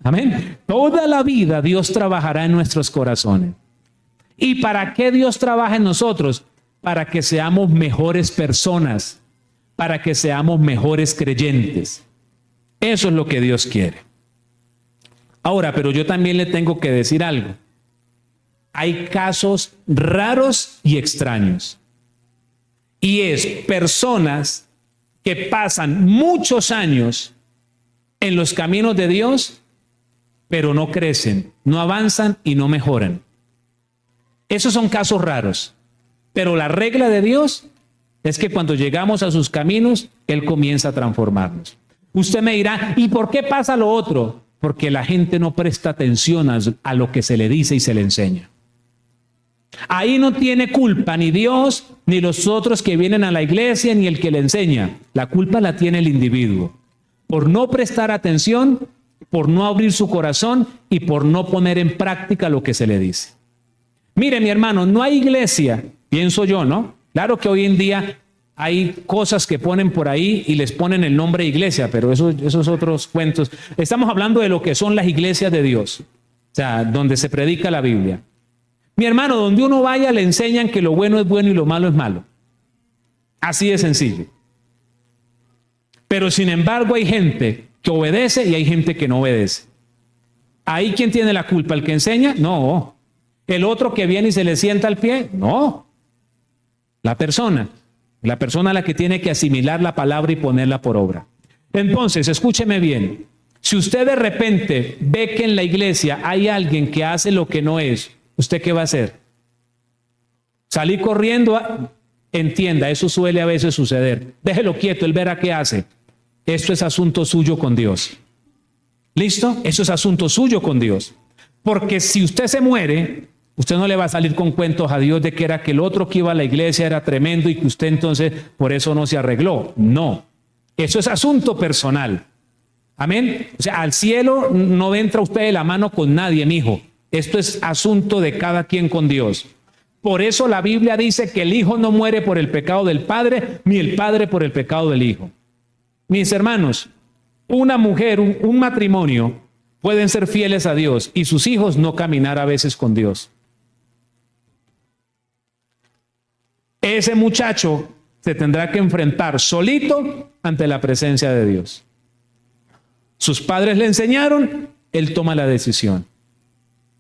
Amén. Toda la vida Dios trabajará en nuestros corazones. ¿Y para qué Dios trabaja en nosotros? Para que seamos mejores personas, para que seamos mejores creyentes. Eso es lo que Dios quiere. Ahora, pero yo también le tengo que decir algo. Hay casos raros y extraños. Y es personas que pasan muchos años en los caminos de Dios, pero no crecen, no avanzan y no mejoran. Esos son casos raros. Pero la regla de Dios es que cuando llegamos a sus caminos, Él comienza a transformarnos. Usted me dirá, ¿y por qué pasa lo otro? Porque la gente no presta atención a lo que se le dice y se le enseña. Ahí no tiene culpa ni Dios, ni los otros que vienen a la iglesia, ni el que le enseña. La culpa la tiene el individuo. Por no prestar atención, por no abrir su corazón y por no poner en práctica lo que se le dice. Mire, mi hermano, no hay iglesia, pienso yo, ¿no? Claro que hoy en día hay cosas que ponen por ahí y les ponen el nombre de iglesia, pero esos otros cuentos. Estamos hablando de lo que son las iglesias de Dios, o sea, donde se predica la Biblia. Mi hermano, donde uno vaya le enseñan que lo bueno es bueno y lo malo es malo. Así de sencillo. Pero sin embargo hay gente que obedece y hay gente que no obedece. ¿Ahí quién tiene la culpa? ¿El que enseña? No. ¿El otro que viene y se le sienta al pie? No. La persona a la que tiene que asimilar la palabra y ponerla por obra. Entonces, escúcheme bien. Si usted de repente ve que en la iglesia hay alguien que hace lo que no es, ¿usted qué va a hacer? Salir corriendo. Entienda, eso suele a veces suceder. Déjelo quieto, él verá qué hace. Esto es asunto suyo con Dios. ¿Listo? Eso es asunto suyo con Dios. Porque si usted se muere, usted no le va a salir con cuentos a Dios de que era que el otro que iba a la iglesia era tremendo y que usted entonces por eso no se arregló. No. Eso es asunto personal. Amén. O sea, al cielo no entra usted de la mano con nadie, mijo. Esto es asunto de cada quien con Dios. Por eso la Biblia dice que el Hijo no muere por el pecado del Padre, ni el Padre por el pecado del Hijo. Mis hermanos, una mujer, un matrimonio, pueden ser fieles a Dios y sus hijos no caminar a veces con Dios. Ese muchacho se tendrá que enfrentar solito ante la presencia de Dios. Sus padres le enseñaron, él toma la decisión.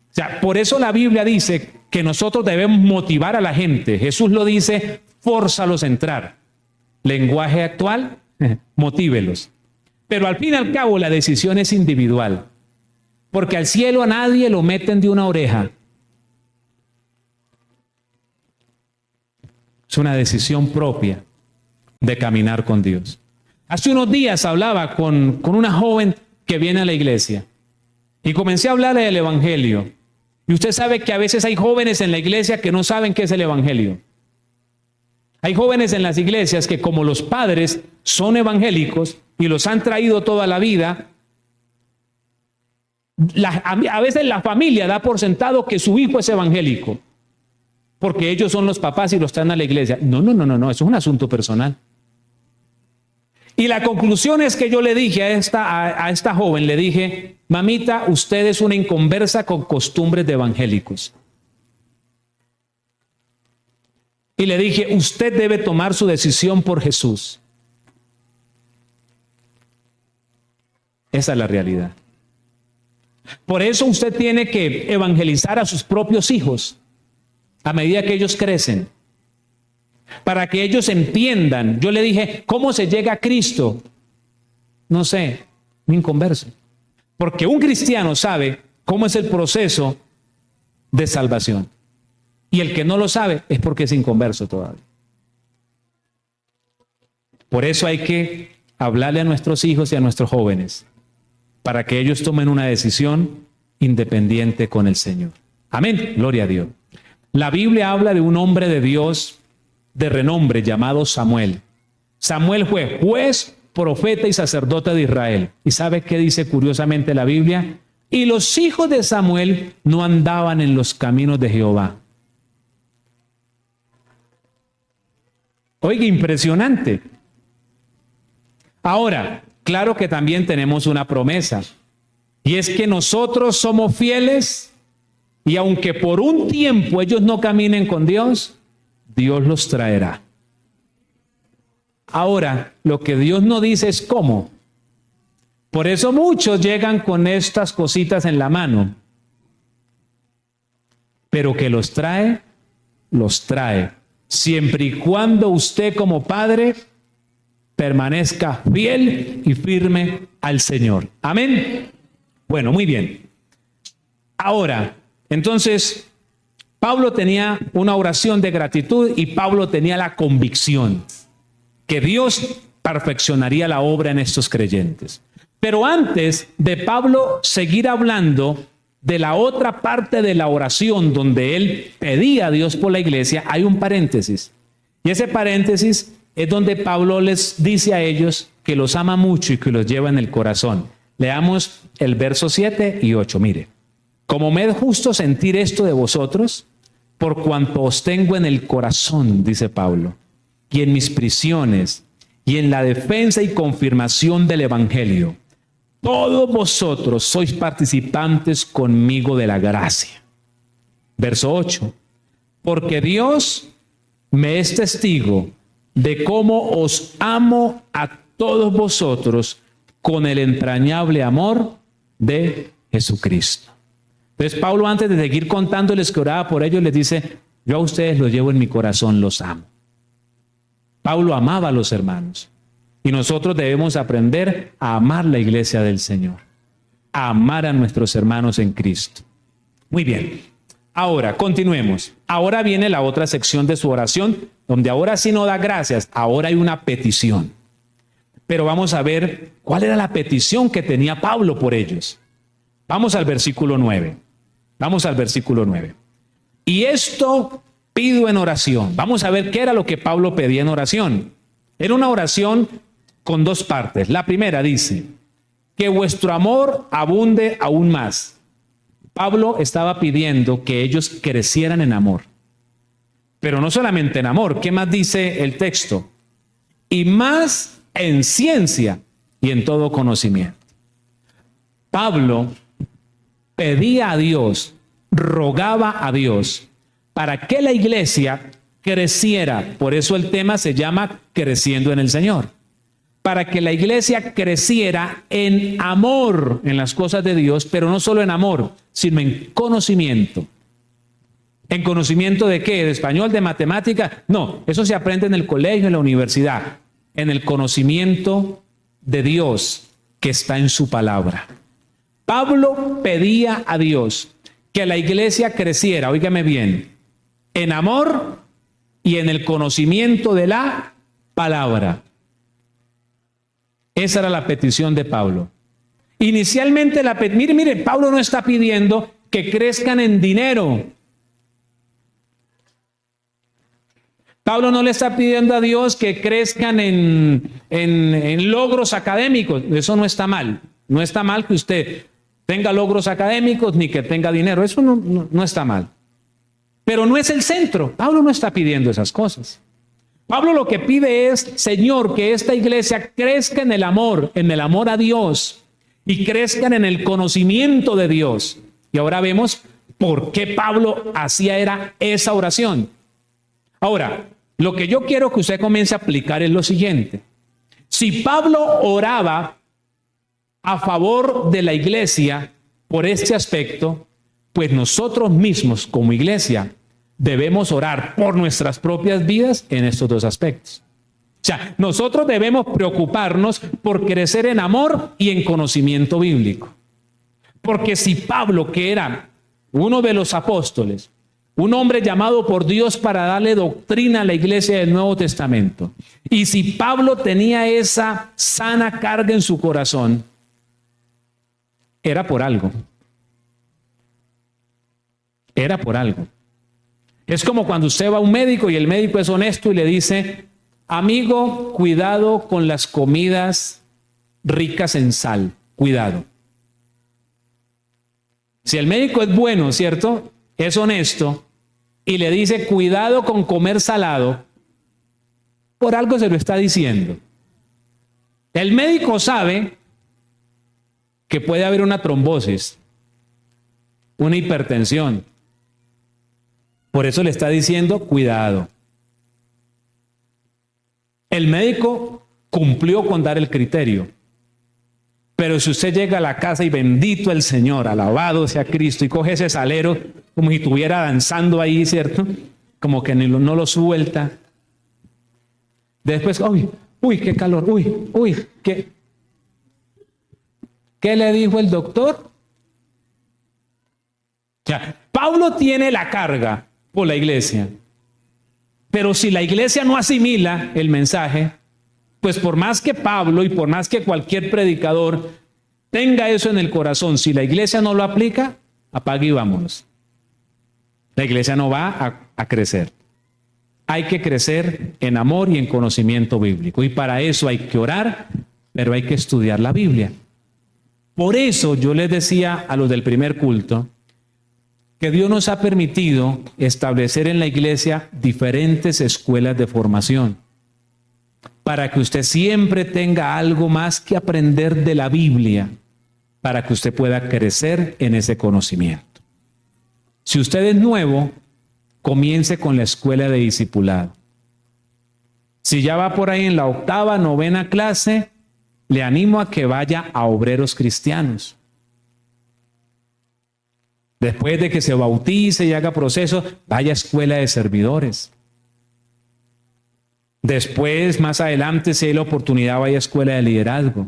O sea, por eso la Biblia dice que nosotros debemos motivar a la gente. Jesús lo dice, fórzalos a entrar. Lenguaje actual, motívelos. Pero al fin y al cabo la decisión es individual. Porque al cielo a nadie lo meten de una oreja. Es una decisión propia de caminar con Dios. Hace unos días hablaba con una joven que viene a la iglesia y comencé a hablarle del evangelio. Y usted sabe que a veces hay jóvenes en la iglesia que no saben qué es el evangelio. Hay jóvenes en las iglesias que, como los padres son evangélicos y los han traído toda la vida, a veces la familia da por sentado que su hijo es evangélico porque ellos son los papás y los traen a la iglesia. No, eso es un asunto personal. Y la conclusión es que yo le dije a esta joven, le dije, mamita, usted es una inconversa con costumbres de evangélicos. Y le dije, usted debe tomar su decisión por Jesús. Esa es la realidad. Por eso usted tiene que evangelizar a sus propios hijos a medida que ellos crecen, para que ellos entiendan. Yo le dije, ¿cómo se llega a Cristo? No sé, un inconverso. Porque un cristiano sabe cómo es el proceso de salvación. Y el que no lo sabe es porque es inconverso todavía. Por eso hay que hablarle a nuestros hijos y a nuestros jóvenes, para que ellos tomen una decisión independiente con el Señor. Amén. Gloria a Dios. La Biblia habla de un hombre de Dios de renombre llamado Samuel. Samuel fue juez, profeta y sacerdote de Israel. ¿Y sabe qué dice curiosamente la Biblia? Y los hijos de Samuel no andaban en los caminos de Jehová. Oiga, impresionante. Ahora, claro que también tenemos una promesa. Y es que nosotros somos fieles y aunque por un tiempo ellos no caminen con Dios, Dios los traerá. Ahora, lo que Dios no dice es cómo. Por eso muchos llegan con estas cositas en la mano. Pero que los trae, siempre y cuando usted como padre permanezca fiel y firme al Señor. Amén. Bueno, muy bien. Ahora, entonces, Pablo tenía una oración de gratitud y Pablo tenía la convicción que Dios perfeccionaría la obra en estos creyentes. Pero antes de Pablo seguir hablando de la otra parte de la oración donde él pedía a Dios por la iglesia, hay un paréntesis. Y ese paréntesis es donde Pablo les dice a ellos que los ama mucho y que los lleva en el corazón. Leamos el verso 7 y 8. Mire, como me es justo sentir esto de vosotros, por cuanto os tengo en el corazón, dice Pablo, y en mis prisiones, y en la defensa y confirmación del evangelio, todos vosotros sois participantes conmigo de la gracia. Verso 8, porque Dios me es testigo de cómo os amo a todos vosotros con el entrañable amor de Jesucristo. Entonces Pablo, antes de seguir contándoles que oraba por ellos, les dice, yo a ustedes los llevo en mi corazón, los amo. Pablo amaba a los hermanos. Y nosotros debemos aprender a amar la iglesia del Señor, a amar a nuestros hermanos en Cristo. Muy bien. Ahora, continuemos. Ahora viene la otra sección de su oración, donde ahora sí no da gracias, ahora hay una petición. Pero vamos a ver cuál era la petición que tenía Pablo por ellos. Vamos al versículo 9. Vamos al versículo 9. Y esto pido en oración. Vamos a ver qué era lo que Pablo pedía en oración. Era una oración con dos partes. La primera dice, que vuestro amor abunde aún más. Pablo estaba pidiendo que ellos crecieran en amor. Pero no solamente en amor. ¿Qué más dice el texto? Y más en ciencia y en todo conocimiento. Pablo pedía a Dios, rogaba a Dios para que la iglesia creciera. Por eso el tema se llama Creciendo en el Señor. Para que la iglesia creciera en amor en las cosas de Dios, pero no solo en amor, sino en conocimiento. ¿En conocimiento de qué? ¿De español, de matemática? No, eso se aprende en el colegio, en la universidad. En el conocimiento de Dios que está en su palabra. Pablo pedía a Dios que la iglesia creciera, óigame bien, en amor y en el conocimiento de la palabra. Esa era la petición de Pablo. Inicialmente, mire, Pablo no está pidiendo que crezcan en dinero. Pablo no le está pidiendo a Dios que crezcan en logros académicos. Eso no está mal. No está mal que usted tenga logros académicos ni que tenga dinero. Eso no está mal. Pero no es el centro. Pablo no está pidiendo esas cosas. Pablo lo que pide es, Señor, que esta iglesia crezca en el amor a Dios y crezcan en el conocimiento de Dios. Y ahora vemos por qué Pablo hacía esa oración. Ahora, lo que yo quiero que usted comience a aplicar es lo siguiente. Si Pablo oraba a favor de la iglesia por este aspecto, pues nosotros mismos como iglesia debemos orar por nuestras propias vidas en estos dos aspectos. O sea, nosotros debemos preocuparnos por crecer en amor y en conocimiento bíblico. Porque si Pablo, que era uno de los apóstoles, un hombre llamado por Dios para darle doctrina a la iglesia del Nuevo Testamento, y si Pablo tenía esa sana carga en su corazón, era por algo. Era por algo. Es como cuando usted va a un médico y el médico es honesto y le dice, amigo, cuidado con las comidas ricas en sal, cuidado. Si el médico es bueno, ¿cierto? Es honesto y le dice, cuidado con comer salado, por algo se lo está diciendo. El médico sabe que puede haber una trombosis, una hipertensión. Por eso le está diciendo, cuidado. El médico cumplió con dar el criterio. Pero si usted llega a la casa y bendito el Señor, alabado sea Cristo, y coge ese salero como si estuviera danzando ahí, ¿cierto? Como que no lo suelta. Después, uy, qué calor, uy, ¿qué le dijo el doctor? Ya, Pablo tiene la carga por la iglesia. Pero si la iglesia no asimila el mensaje, pues por más que Pablo y por más que cualquier predicador tenga eso en el corazón, si la iglesia no lo aplica, apague y vámonos. La iglesia no va a crecer. Hay que crecer en amor y en conocimiento bíblico. Y para eso hay que orar, pero hay que estudiar la Biblia. Por eso yo les decía a los del primer culto, que Dios nos ha permitido establecer en la iglesia diferentes escuelas de formación, para que usted siempre tenga algo más que aprender de la Biblia, para que usted pueda crecer en ese conocimiento. Si usted es nuevo, comience con la escuela de discipulado. Si ya va por ahí en la 8ª, 9ª clase, le animo a que vaya a Obreros Cristianos. Después de que se bautice y haga proceso, vaya a escuela de servidores. Después, más adelante, si hay la oportunidad, vaya a escuela de liderazgo.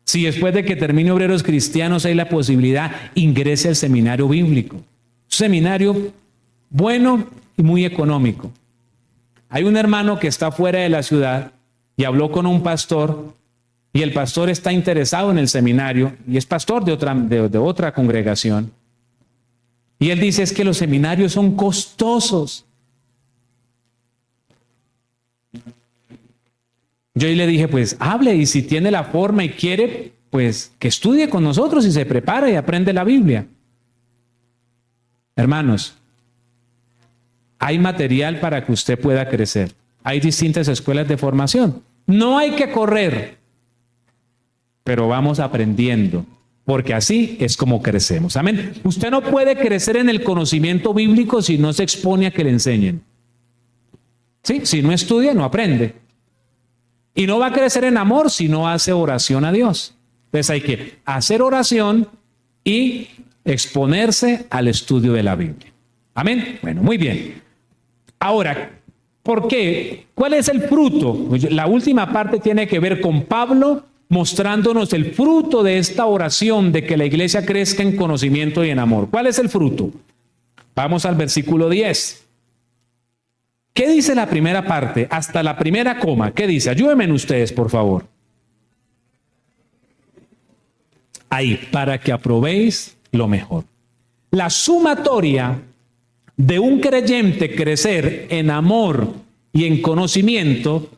Si después de que termine Obreros Cristianos hay la posibilidad, ingrese al seminario bíblico. Un seminario bueno y muy económico. Hay un hermano que está fuera de la ciudad y habló con un pastor, y el pastor está interesado en el seminario y es pastor de otra congregación. Y él dice, es que los seminarios son costosos. Yo le dije, pues hable, y si tiene la forma y quiere, pues que estudie con nosotros y se prepara y aprende la Biblia. Hermanos, hay material para que usted pueda crecer. Hay distintas escuelas de formación. No hay que correr, pero vamos aprendiendo, porque así es como crecemos. Amén. Usted no puede crecer en el conocimiento bíblico si no se expone a que le enseñen. ¿Sí? Si no estudia, no aprende. Y no va a crecer en amor si no hace oración a Dios. Entonces hay que hacer oración y exponerse al estudio de la Biblia. Amén. Bueno, muy bien. Ahora, ¿por qué? ¿Cuál es el fruto? La última parte tiene que ver con Pablo mostrándonos el fruto de esta oración de que la iglesia crezca en conocimiento y en amor. ¿Cuál es el fruto? Vamos al versículo 10. ¿Qué dice la primera parte? Hasta la primera coma. ¿Qué dice? Ayúdenme ustedes, por favor. Ahí, para que aprobéis lo mejor. La sumatoria de un creyente crecer en amor y en conocimiento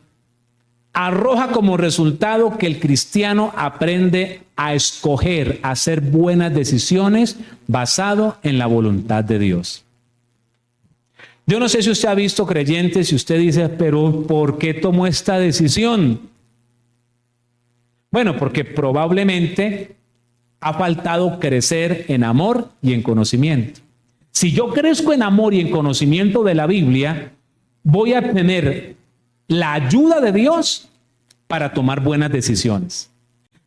arroja como resultado que el cristiano aprende a escoger, a hacer buenas decisiones basado en la voluntad de Dios. Yo no sé si usted ha visto creyentes y usted dice, pero ¿por qué tomó esta decisión? Bueno, porque probablemente ha faltado crecer en amor y en conocimiento. Si yo crezco en amor y en conocimiento de la Biblia, voy a tener la ayuda de Dios para tomar buenas decisiones.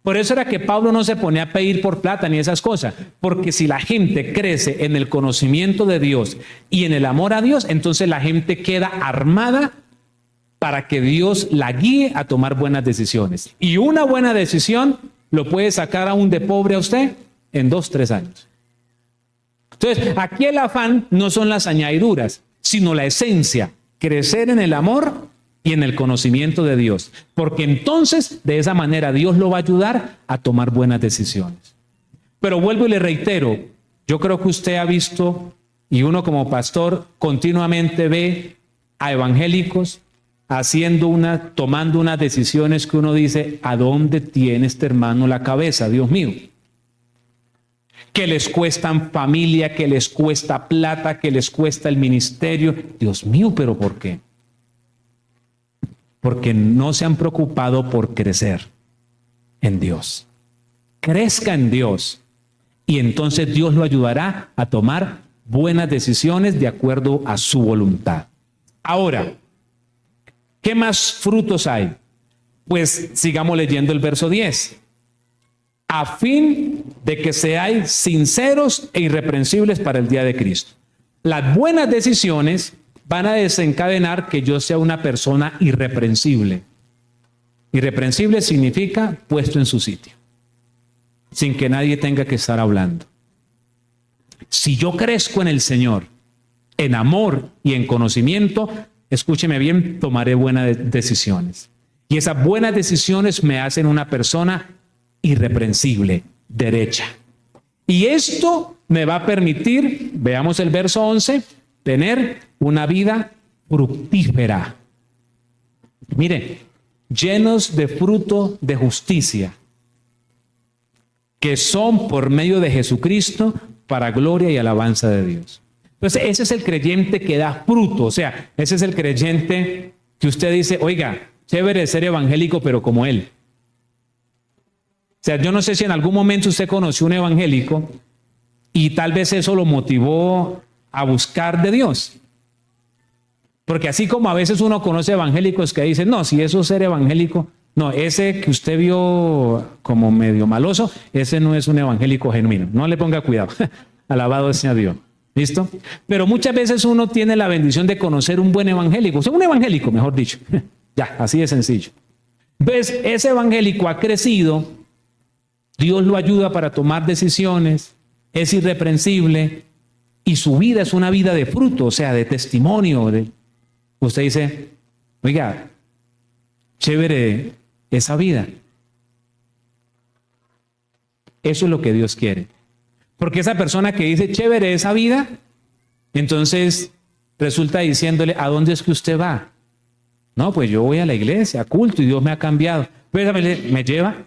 Por eso era que Pablo no se ponía a pedir por plata ni esas cosas, porque si la gente crece en el conocimiento de Dios y en el amor a Dios, entonces la gente queda armada para que Dios la guíe a tomar buenas decisiones. Y una buena decisión lo puede sacar aún de pobre a usted en 2, 3 años. Entonces, aquí el afán no son las añadiduras, sino la esencia, crecer en el amor y en el conocimiento de Dios, porque entonces de esa manera Dios lo va a ayudar a tomar buenas decisiones. Pero vuelvo y le reitero, yo creo que usted ha visto, y uno como pastor continuamente ve a evangélicos tomando unas decisiones que uno dice, ¿a dónde tiene este hermano la cabeza? Dios mío. Que les cuestan familia, que les cuesta plata, que les cuesta el ministerio. Dios mío, ¿pero por qué? Porque no se han preocupado por crecer en Dios. Crezca en Dios y entonces Dios lo ayudará a tomar buenas decisiones de acuerdo a su voluntad. Ahora, ¿qué más frutos hay? Pues sigamos leyendo el verso 10. A fin de que seáis sinceros e irreprensibles para el día de Cristo. Las buenas decisiones van a desencadenar que yo sea una persona irreprensible. Irreprensible significa puesto en su sitio, sin que nadie tenga que estar hablando. Si yo crezco en el Señor, en amor y en conocimiento, escúcheme bien, tomaré buenas decisiones. Y esas buenas decisiones me hacen una persona irreprensible, derecha. Y esto me va a permitir, veamos el verso 11, tener una vida fructífera. Mire, llenos de fruto de justicia, que son por medio de Jesucristo para gloria y alabanza de Dios. Entonces, ese es el creyente que da fruto, o sea, ese es el creyente que usted dice, oiga, chévere ser evangélico, pero como él. O sea, yo no sé si en algún momento usted conoció un evangélico y tal vez eso lo motivó a buscar de Dios. Porque así como a veces uno conoce evangélicos que dicen, no, si eso es ser evangélico, no, ese que usted vio como medio maloso, ese no es un evangélico genuino. No le ponga cuidado. Alabado sea Dios. ¿Listo? Pero muchas veces uno tiene la bendición de conocer un buen evangélico, o sea, un evangélico, mejor dicho. Ya, así de sencillo. Entonces, ese evangélico ha crecido, Dios lo ayuda para tomar decisiones, es irreprensible y su vida es una vida de fruto, o sea, de testimonio. Usted dice, oiga, chévere esa vida. Eso es lo que Dios quiere. Porque esa persona que dice, chévere esa vida, entonces resulta diciéndole, ¿a dónde es que usted va? No, pues yo voy a la iglesia, a culto, y Dios me ha cambiado. Pues me lleva.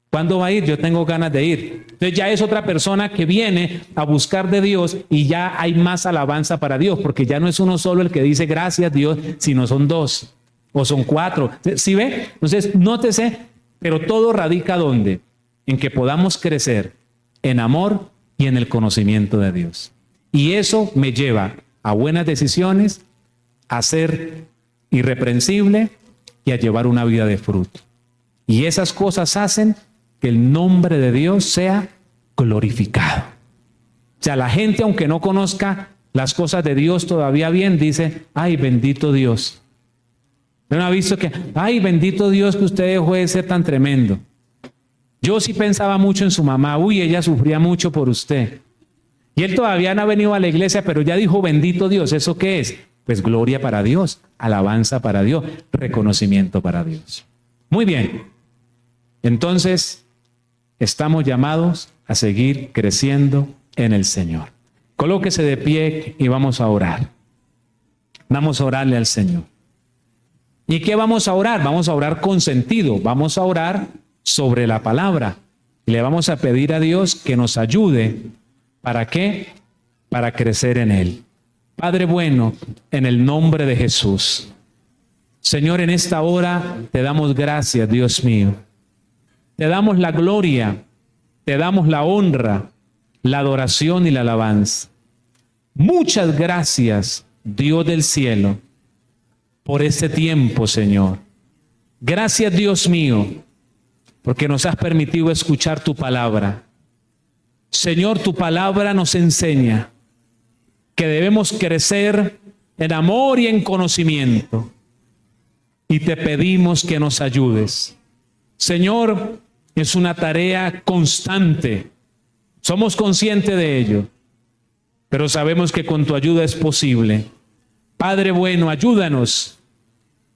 ¿Cuándo va a ir? Yo tengo ganas de ir. Entonces ya es otra persona que viene a buscar de Dios y ya hay más alabanza para Dios, porque ya no es uno solo el que dice gracias Dios, sino son dos o son cuatro. ¿Sí ve? Entonces, nótese, pero todo radica ¿dónde? En que podamos crecer en amor y en el conocimiento de Dios. Y eso me lleva a buenas decisiones, a ser irreprensible y a llevar una vida de fruto. Y esas cosas hacen que el nombre de Dios sea glorificado. O sea, la gente, aunque no conozca las cosas de Dios todavía bien, dice, ay, bendito Dios. ¿No ha visto que, ay, bendito Dios que usted dejó de ser tan tremendo? Yo sí pensaba mucho en su mamá, uy, ella sufría mucho por usted. Y él todavía no ha venido a la iglesia, pero ya dijo, bendito Dios. ¿Eso qué es? Pues gloria para Dios, alabanza para Dios, reconocimiento para Dios. Muy bien. Entonces, estamos llamados a seguir creciendo en el Señor. Colóquese de pie y vamos a orar. Vamos a orarle al Señor. ¿Y qué vamos a orar? Vamos a orar con sentido. Vamos a orar sobre la palabra. Y le vamos a pedir a Dios que nos ayude. ¿Para qué? Para crecer en Él. Padre bueno, en el nombre de Jesús. Señor, en esta hora te damos gracias, Dios mío. Te damos la gloria, te damos la honra, la adoración y la alabanza. Muchas gracias, Dios del cielo, por este tiempo, Señor. Gracias, Dios mío, porque nos has permitido escuchar tu palabra. Señor, tu palabra nos enseña que debemos crecer en amor y en conocimiento. Y te pedimos que nos ayudes. Señor, es una tarea constante. Somos conscientes de ello. Pero sabemos que con tu ayuda es posible. Padre bueno, ayúdanos.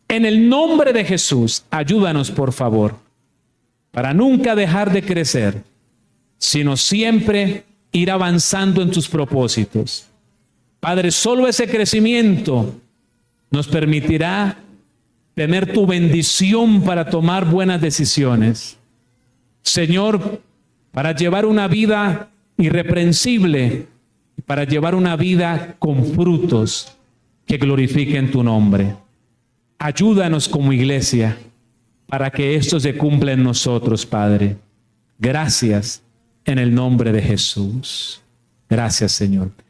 En el nombre de Jesús, ayúdanos por favor. Para nunca dejar de crecer, sino siempre ir avanzando en tus propósitos. Padre, solo ese crecimiento nos permitirá tener tu bendición para tomar buenas decisiones. Señor, para llevar una vida irreprensible, para llevar una vida con frutos que glorifiquen tu nombre. Ayúdanos como iglesia para que esto se cumpla en nosotros, Padre. Gracias en el nombre de Jesús. Gracias, Señor.